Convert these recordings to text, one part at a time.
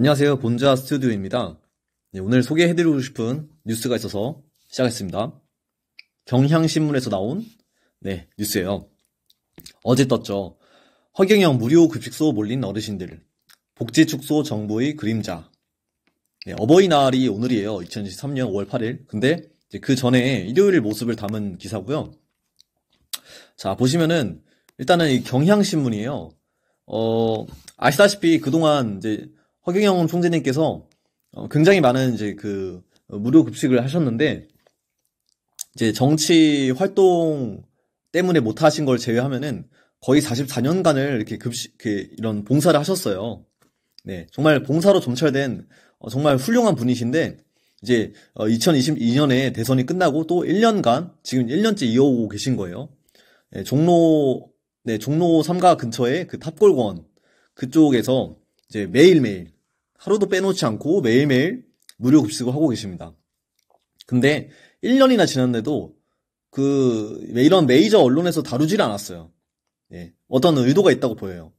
안녕하세요. 본자 스튜디오입니다. 네, 오늘 소개해드리고 싶은 뉴스가 있어서 시작했습니다. 경향신문에서 나온 뉴스예요. 어제 떴죠. 허경영 무료 급식소 몰린 어르신들, 복지축소 정부의 그림자. 네, 어버이날이 오늘이에요. 2023년 5월 8일. 근데 이제 그 전에 일요일 모습을 담은 기사고요. 자, 보시면은 일단은 이 경향신문이에요. 아시다시피 그동안 이제 허경영 총재님께서 굉장히 많은 이제 무료 급식을 하셨는데 이제 정치 활동 때문에 못 하신 걸 제외하면은 거의 44년간을 이렇게 이런 봉사를 하셨어요. 네, 정말 봉사로 점철된 정말 훌륭한 분이신데 이제 2022년에 대선이 끝나고 또 1년간 지금 1년째 이어오고 계신 거예요. 네, 종로 3가 근처에 그 탑골원 그쪽에서 이제 매일매일 하루도 빼놓지 않고 매일매일 무료 급식을 하고 계십니다. 근데 1년이나 지났는데도 이런 메이저 언론에서 다루질 않았어요. 예, 어떤 의도가 있다고 보여요.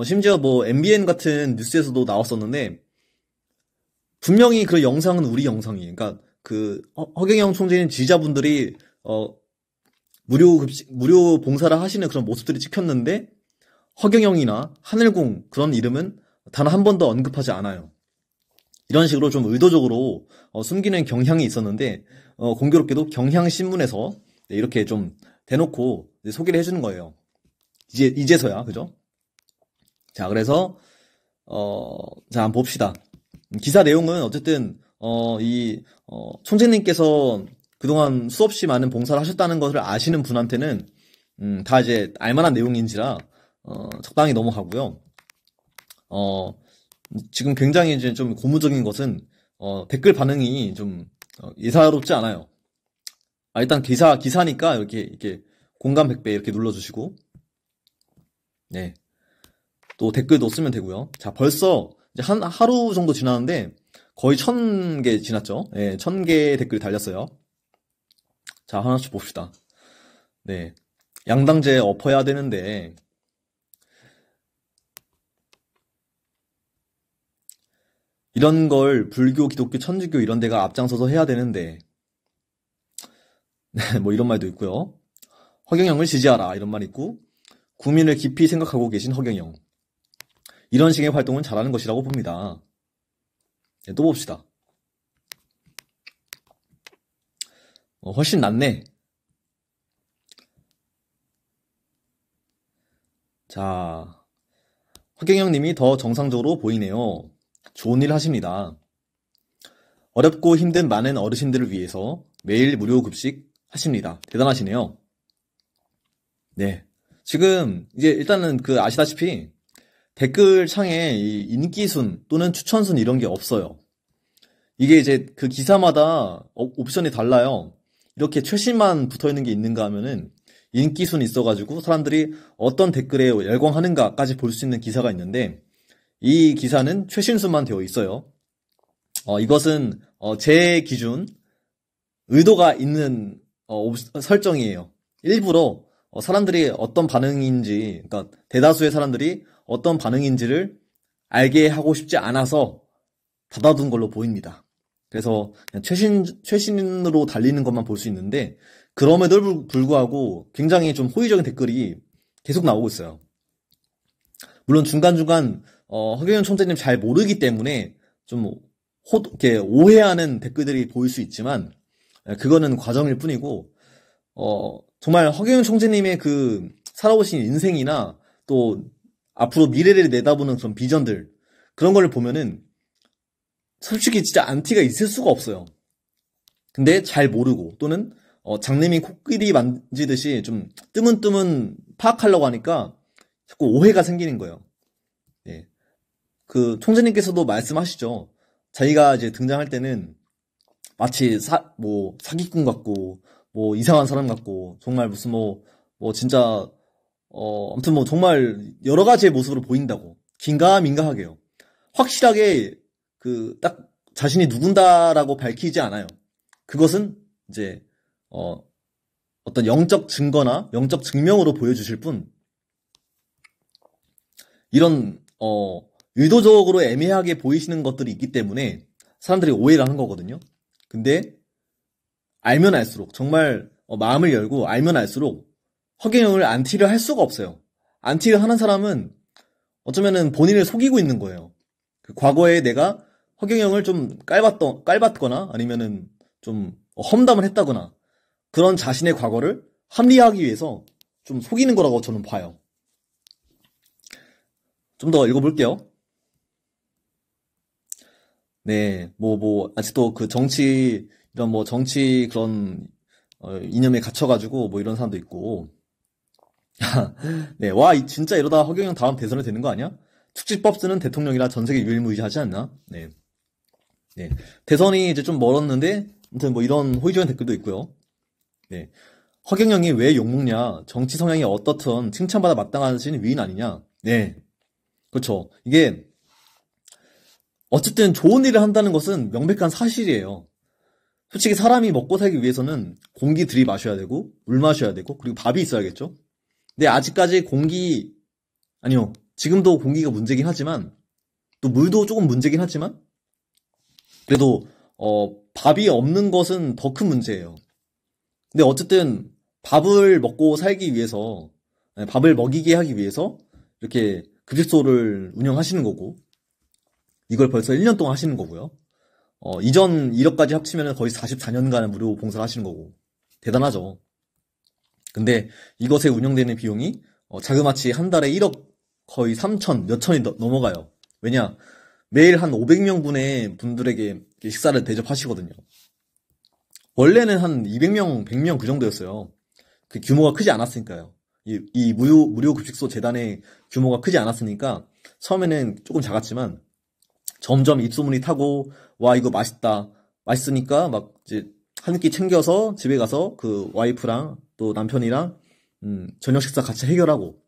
심지어 뭐 MBN 같은 뉴스에서도 나왔었는데 분명히 그 영상은 우리 영상이에요. 그러니까 허경영 총재님 지지자분들이 무료 봉사를 하시는 그런 모습들이 찍혔는데 허경영이나 하늘궁 그런 이름은 단 한 번도 언급하지 않아요. 이런 식으로 좀 의도적으로 숨기는 경향이 있었는데 공교롭게도 경향신문에서 이렇게 좀 대놓고 소개를 해주는 거예요. 이제서야 그죠? 자, 그래서 자, 한번 봅시다. 기사 내용은 어쨌든 총재님께서 그동안 수없이 많은 봉사를 하셨다는 것을 아시는 분한테는 다 이제 알만한 내용인지라 적당히 넘어가고요. 지금 굉장히 이제 좀 고무적인 것은 댓글 반응이 좀 예사롭지 않아요. 일단 기사니까 이렇게 공감 100배 이렇게 눌러주시고 네, 또 댓글도 쓰면 되고요. 자, 벌써 이제 하루 정도 지났는데 거의 1000개 지났죠. 네, 1000개 댓글이 달렸어요. 자, 하나씩 봅시다. 네, 양당제 엎어야 되는데 이런 걸 불교, 기독교, 천주교 이런 데가 앞장서서 해야 되는데 뭐 이런 말도 있고요. 허경영을 지지하라 이런 말 있고 국민을 깊이 생각하고 계신 허경영 이런 식의 활동은 잘하는 것이라고 봅니다. 네, 또 봅시다. 훨씬 낫네. 자, 허경영 님이 더 정상적으로 보이네요. 좋은 일 하십니다. 어렵고 힘든 많은 어르신들을 위해서 매일 무료 급식 하십니다. 대단하시네요. 네. 지금 이제 일단은 아시다시피 댓글 창에 이 인기순 또는 추천순 이런 게 없어요. 이게 이제 그 기사마다 옵션이 달라요. 이렇게 최신만 붙어 있는 게 있는가 하면은 인기순이 있어가지고 사람들이 어떤 댓글에 열광하는가까지 볼 수 있는 기사가 있는데 이 기사는 최신순만 되어 있어요. 이것은 제 기준 의도가 있는 설정이에요. 일부러 사람들이 어떤 반응인지, 그러니까 대다수의 사람들이 어떤 반응인지를 알게 하고 싶지 않아서 닫아둔 걸로 보입니다. 그래서 그냥 최신으로 달리는 것만 볼 수 있는데 그럼에도 불구하고 굉장히 좀 호의적인 댓글이 계속 나오고 있어요. 물론 중간중간 허경영 총재님 잘 모르기 때문에 좀 이렇게 오해하는 댓글들이 보일 수 있지만 그거는 과정일 뿐이고 정말 허경영 총재님의 살아오신 인생이나 또 앞으로 미래를 내다보는 그런 비전들 그런 걸 보면은 솔직히 진짜 안티가 있을 수가 없어요. 근데 잘 모르고 또는 장님이 코끼리 만지듯이 좀 뜨문뜨문 파악하려고 하니까 자꾸 오해가 생기는 거예요. 예. 총재님께서도 말씀하시죠. 자기가 이제 등장할 때는 마치 사기꾼 같고 뭐 이상한 사람 같고 정말 무슨 진짜 아무튼 정말 여러 가지의 모습으로 보인다고 긴가민가하게요. 확실하게 딱 자신이 누군다라고 밝히지 않아요. 그것은 이제 어떤 영적 증거나 영적 증명으로 보여주실 뿐 이런 의도적으로 애매하게 보이시는 것들이 있기 때문에 사람들이 오해를 하는 거거든요. 근데 알면 알수록 정말 마음을 열고 알면 알수록 허경영을 안티를 할 수가 없어요. 안티를 하는 사람은 어쩌면은 본인을 속이고 있는 거예요. 그 과거에 내가 허경영을 좀 깔봤거나 아니면은 좀 험담을 했다거나 그런 자신의 과거를 합리화하기 위해서 좀 속이는 거라고 저는 봐요. 좀 더 읽어볼게요. 네, 아직도 그 정치, 이런 정치 그런, 이념에 갇혀가지고 이런 사람도 있고. 네, 진짜 이러다 허경영 다음 대선에 되는 거 아니야? 축지법 쓰는 대통령이라 전 세계 유일무이하지 않나? 네. 네. 대선이 이제 좀 멀었는데, 아무튼 이런 호의적인 댓글도 있고요. 네. 허경영이 왜 욕먹냐? 정치 성향이 어떻든 칭찬받아 마땅하신 위인 아니냐? 네. 그렇죠. 이게, 어쨌든 좋은 일을 한다는 것은 명백한 사실이에요. 솔직히 사람이 먹고 살기 위해서는 공기 들이마셔야 되고, 물 마셔야 되고, 그리고 밥이 있어야겠죠? 근데 아직까지 아니요. 지금도 공기가 문제긴 하지만, 또 물도 조금 문제긴 하지만, 그래도, 밥이 없는 것은 더 큰 문제예요. 근데 어쨌든, 밥을 먹고 살기 위해서, 밥을 먹이게 하기 위해서, 이렇게 급식소를 운영하시는 거고, 이걸 벌써 1년 동안 하시는 거고요. 이전 이력까지 합치면 거의 44년간 무료 봉사를 하시는 거고. 대단하죠. 근데 이것에 운영되는 비용이 자그마치 한 달에 1억 거의 3천, 몇 천이 넘어가요. 왜냐? 매일 한 500명분의 분들에게 식사를 대접하시거든요. 원래는 한 200명, 100명 그 정도였어요. 그 규모가 크지 않았으니까요. 이 무료 급식소 재단의 규모가 크지 않았으니까 처음에는 조금 작았지만 점점 입소문이 타고 이거 맛있다. 맛있으니까 막 이제 한 끼 챙겨서 집에 가서 그 와이프랑 또 남편이랑 저녁 식사 같이 해결하고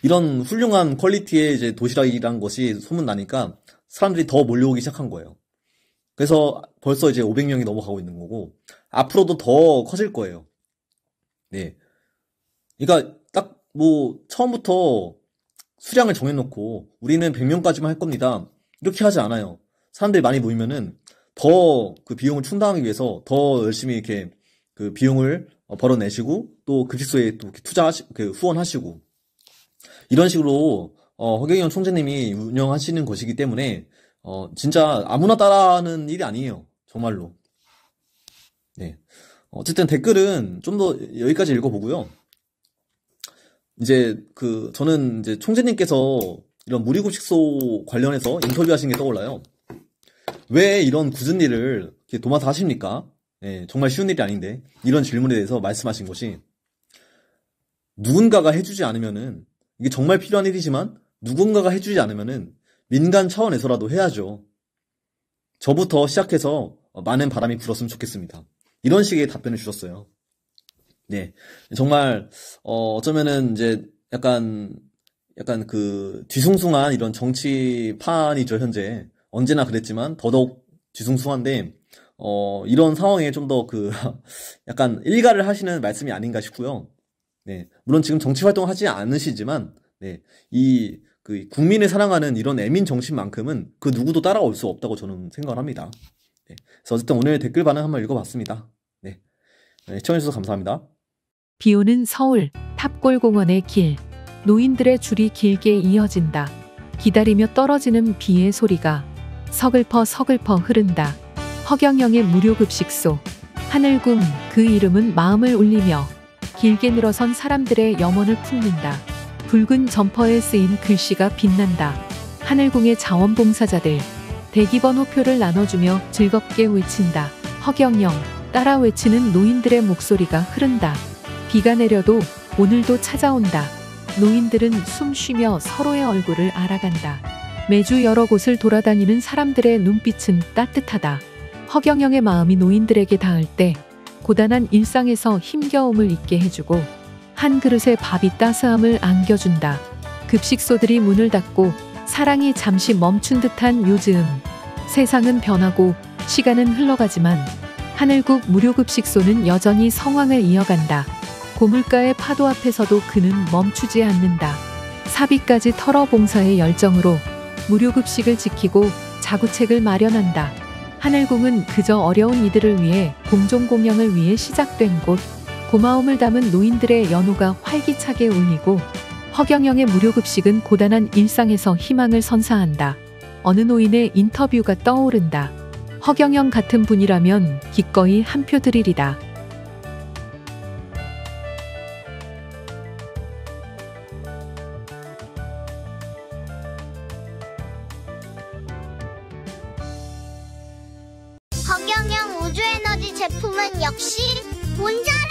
이런 훌륭한 퀄리티의 이제 도시락이란 것이 소문나니까 사람들이 더 몰려오기 시작한 거예요. 그래서 벌써 이제 500명이 넘어가고 있는 거고 앞으로도 더 커질 거예요. 네. 그러니까 딱 처음부터 수량을 정해놓고 우리는 100명까지만 할 겁니다. 이렇게 하지 않아요. 사람들이 많이 모이면은 더 그 비용을 충당하기 위해서 더 열심히 이렇게 그 비용을 벌어내시고 또 급식소에 또 후원하시고 이런 식으로 허경영 총재님이 운영하시는 것이기 때문에 진짜 아무나 따라하는 일이 아니에요. 정말로. 네. 어쨌든 댓글은 좀 더 여기까지 읽어보고요. 이제 저는 이제 총재님께서 이런 무료급식소 관련해서 인터뷰하신 게 떠올라요. 왜 이런 굳은 일을 이렇게 도맡아 하십니까? 네, 정말 쉬운 일이 아닌데 이런 질문에 대해서 말씀하신 것이 누군가가 해주지 않으면은 이게 정말 필요한 일이지만 누군가가 해주지 않으면은 민간 차원에서라도 해야죠. 저부터 시작해서 많은 바람이 불었으면 좋겠습니다. 이런 식의 답변을 주셨어요. 네, 정말 어쩌면은 이제 약간 그 뒤숭숭한 이런 정치판이죠. 현재 언제나 그랬지만 더더욱 뒤숭숭한데 이런 상황에 좀 더 약간 일가를 하시는 말씀이 아닌가 싶고요. 네, 물론 지금 정치 활동을 하지 않으시지만 네, 국민을 사랑하는 이런 애민 정신만큼은 그 누구도 따라올 수 없다고 저는 생각을 합니다. 네, 그래서 어쨌든 오늘 댓글 반응 한번 읽어봤습니다. 네, 시청해주셔서 감사합니다. 비오는 서울 탑골공원의 길. 노인들의 줄이 길게 이어진다. 기다리며 떨어지는 비의 소리가 서글퍼 흐른다. 허경영의 무료급식소. 하늘궁 그 이름은 마음을 울리며 길게 늘어선 사람들의 염원을 품는다. 붉은 점퍼에 쓰인 글씨가 빛난다. 하늘궁의 자원봉사자들. 대기번호표를 나눠주며 즐겁게 외친다. 허경영 따라 외치는 노인들의 목소리가 흐른다. 비가 내려도 오늘도 찾아온다. 노인들은 숨 쉬며 서로의 얼굴을 알아간다. 매주 여러 곳을 돌아다니는 사람들의 눈빛은 따뜻하다. 허경영의 마음이 노인들에게 닿을 때 고단한 일상에서 힘겨움을 잊게 해주고 한 그릇의 밥이 따스함을 안겨준다. 급식소들이 문을 닫고 사랑이 잠시 멈춘 듯한 요즘. 세상은 변하고 시간은 흘러가지만 하늘국 무료급식소는 여전히 성황을 이어간다. 고물가의 파도 앞에서도 그는 멈추지 않는다. 사비까지 털어 봉사의 열정으로 무료급식을 지키고 자구책을 마련한다. 하늘궁은 그저 어려운 이들을 위해 공종공영을 위해 시작된 곳. 고마움을 담은 노인들의 연호가 활기차게 울리고 허경영의 무료급식은 고단한 일상에서 희망을 선사한다. 어느 노인의 인터뷰가 떠오른다. 허경영 같은 분이라면 기꺼이 한 표 드리리다. 허경영 우주에너지 제품은 역시 본전!